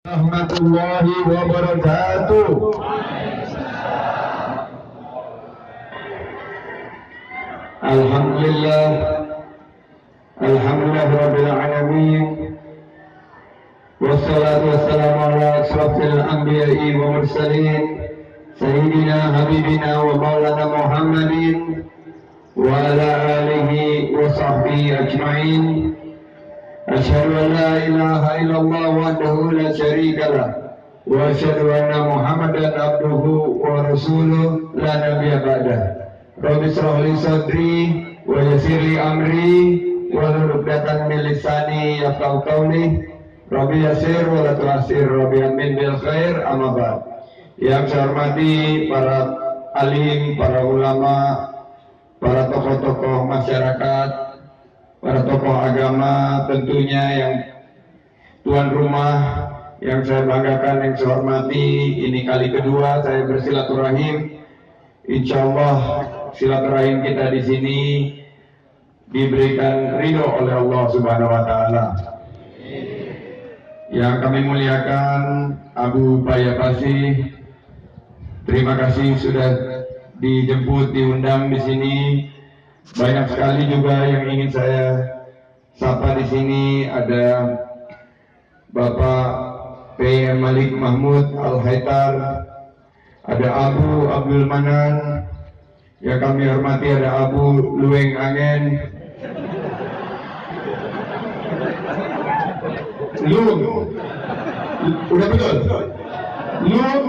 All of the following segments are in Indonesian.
Warahmatullahi wabarakatuh. Alhamdulillah, alhamdulillah rabbil alamin. Wassalatu wassalamu ala asrafil anbiya'i wa mursalin sayyidina habibina wa maulana Muhammadin wa ala alihi wa sahbihi ajma'in. Asyhadu an la ilaha illallah wahdahu la syarika lah wa asyhadu anna Muhammadan abduhu wa rasuluh la nabiyya ba'dah. Rabbi shrah li sadri wa yassir li amri wa hlul 'uqdatam min lisani yafqahu qawli. Rabbi yassir wa la tu'assir, Rabbi amin bil khair, amma ba'd. Yang saya hormati para alim, para ulama, para tokoh-tokoh masyarakat, para tokoh agama, tentunya yang tuan rumah yang saya banggakan, yang saya hormati. Ini kali kedua saya bersilaturahim. Insya Allah silaturahim kita di sini diberikan ridho oleh Allah Subhanahu Wa Taala. Yang kami muliakan Abu Payapasi, terima kasih sudah dijemput, diundang di sini. Banyak sekali juga yang ingin saya sapa di sini. Ada Bapak PM Malik Mahmud Al-Haitar, ada Abu Abdul Manan, yang kami hormati ada Abu Lueng Angen, Lueng, udah betul? Lueng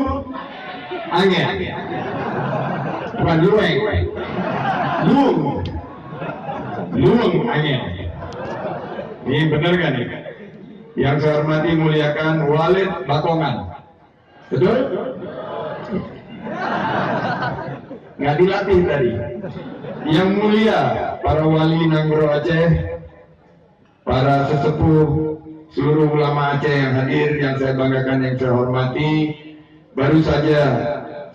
Angen, bukan Lueng, Lueng Angen. Ini benar kan nih? Yang saya hormati muliakan Walid Bakongan, betul? Nggak dilatih tadi. Yang mulia para wali Nanggro Aceh, para sesepuh, seluruh ulama Aceh yang hadir, yang saya banggakan, yang saya hormati. Baru saja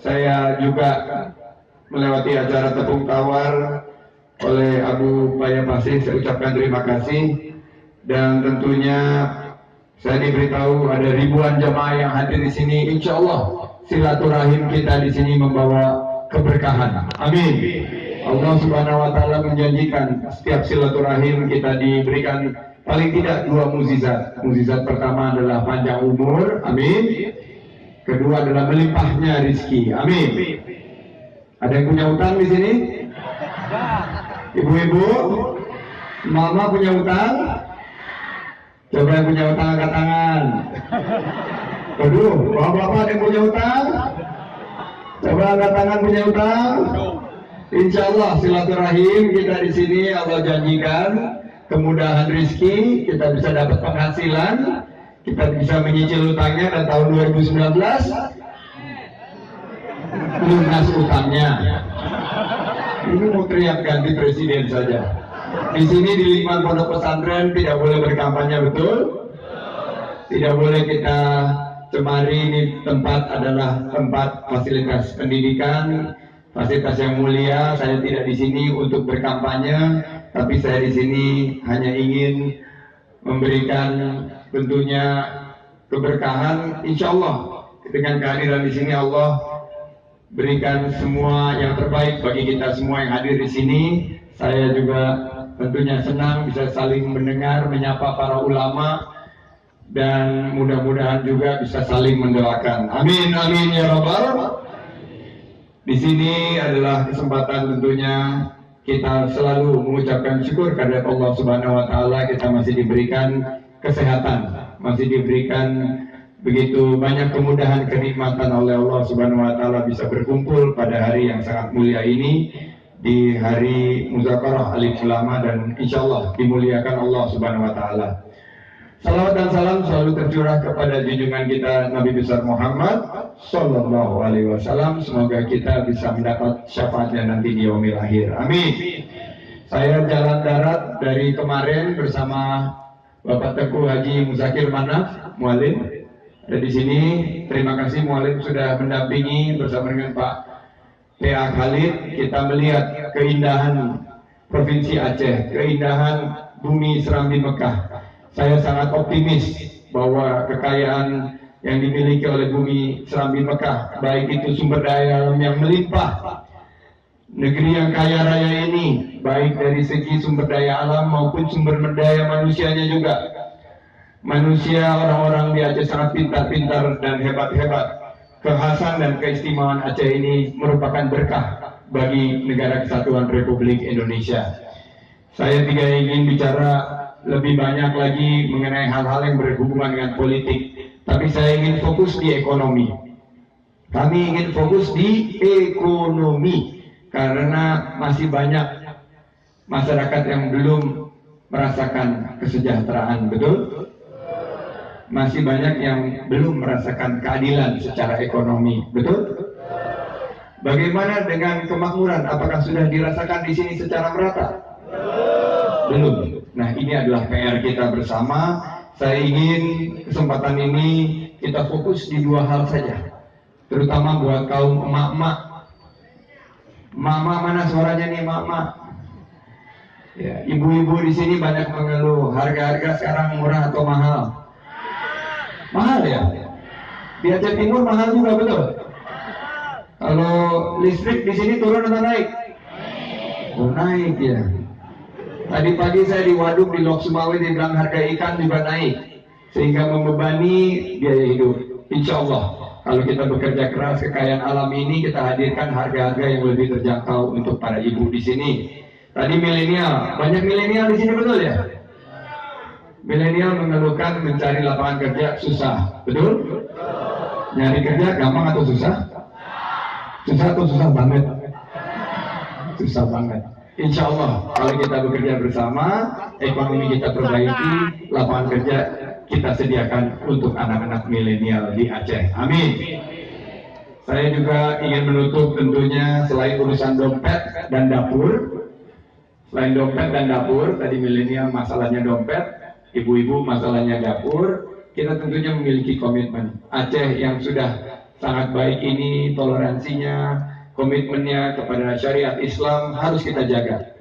saya juga melewati acara tepung tawar oleh Abu Payapasi. Saya ucapkan terima kasih, dan tentunya saya diberitahu ada ribuan jamaah yang hadir di sini. Insya Allah silaturahim kita di sini membawa keberkahan. Amin. Allah Subhanahu Wa Taala menjanjikan setiap silaturahim kita diberikan paling tidak dua mukjizat. Mukjizat pertama adalah panjang umur, amin. Kedua adalah melimpahnya rezeki, amin. Ada yang punya utang di sini? Ibu-ibu, mama punya utang? Coba yang punya utang angkat tangan. Aduh, bapak-bapak ada yang punya utang? Coba angkat tangan punya utang. Insya Allah silaturahim kita di sini Allah janjikan kemudahan rezeki, kita bisa dapat penghasilan, kita bisa menyicil utangnya, dan tahun 2019 lunas utangnya. Ini mau teriak ganti presiden saja. Di sini di lingkungan pondok pesantren tidak boleh berkampanye, betul? Tidak boleh kita cemari. Ini tempat adalah tempat fasilitas pendidikan, fasilitas yang mulia. Saya tidak di sini untuk berkampanye, tapi saya di sini hanya ingin memberikan tentunya keberkahan. Insya Allah dengan kehadiran di sini Allah berikan semua yang terbaik bagi kita semua yang hadir di sini. Saya juga tentunya senang bisa saling mendengar, menyapa para ulama, dan mudah-mudahan juga bisa saling mendoakan. Amin, amin ya rabbal. Di sini adalah kesempatan tentunya kita selalu mengucapkan syukur kepada Allah Subhanahu Wa Taala. Kita masih diberikan kesehatan, masih diberikan begitu banyak kemudahan, kenikmatan oleh Allah Subhanahu Wa Taala bisa berkumpul pada hari yang sangat mulia ini, di hari Muzakarah Alim Ulama, dan insya Allah dimuliakan Allah Subhanahu Wa Taala. Salawat dan salam selalu tercurah kepada junjungan kita Nabi besar Muhammad Sallallahu Alaihi Wasallam. Semoga kita bisa mendapat syafaatnya nanti di yaumil akhir. Amin. Saya jalan darat dari kemarin bersama Bapak Teguh Haji Muzakir Manaf, Mualim. Ada di sini. Terima kasih Mualim sudah mendampingi bersama dengan Pak PA Khalid. Kita melihat keindahan Provinsi Aceh, keindahan bumi Serambi Mekah. Saya sangat optimis bahwa kekayaan yang dimiliki oleh bumi Serambi Mekah, baik itu sumber daya alam yang melimpah. Negeri yang kaya raya ini, baik dari segi sumber daya alam maupun sumber daya manusianya juga. Manusia, orang-orang di Aceh sangat pintar-pintar dan hebat-hebat. Kekhasan dan keistimewaan Aceh ini merupakan berkah bagi Negara Kesatuan Republik Indonesia. Saya tidak ingin bicara lebih banyak lagi mengenai hal-hal yang berhubungan dengan politik, tapi saya ingin fokus di ekonomi. Kami ingin fokus di ekonomi karena masih banyak masyarakat yang belum merasakan kesejahteraan, betul? Masih banyak yang belum merasakan keadilan secara ekonomi, betul? Bagaimana dengan kemakmuran? Apakah sudah dirasakan di sini secara merata? Belum. Nah, ini adalah PR kita bersama. Saya ingin kesempatan ini kita fokus di dua hal saja, terutama buat kaum emak-emak. Emak-emak mana suaranya nih, emak-emak? Ya, ibu-ibu di sini banyak mengeluh harga-harga sekarang murah atau mahal? Mahal ya? Di Aceh Timur mahal juga, betul? Kalau listrik di sini turun atau naik? Oh, naik ya. Tadi pagi saya di waduk di Lok Sumawe dibilang harga ikan juga naik, sehingga membebani biaya hidup. Insya Allah kalau kita bekerja keras, kekayaan alam ini kita hadirkan harga-harga yang lebih terjangkau untuk para ibu di sini. Tadi milenial, banyak milenial di sini, betul ya? Milenial mengeluhkan mencari lapangan kerja susah, betul? Nyari kerja gampang atau susah? Susah atau susah banget? Susah banget. Insya Allah kalau kita bekerja bersama, ekonomi kita perbaiki, lapangan kerja kita sediakan untuk anak-anak milenial di Aceh. Amin. Saya juga ingin menutup tentunya selain urusan dompet dan dapur. Selain dompet dan dapur, tadi milenial masalahnya dompet, ibu-ibu masalahnya dapur, kita tentunya memiliki komitmen. Aceh yang sudah sangat baik ini, toleransinya, komitmennya kepada syariat Islam harus kita jaga.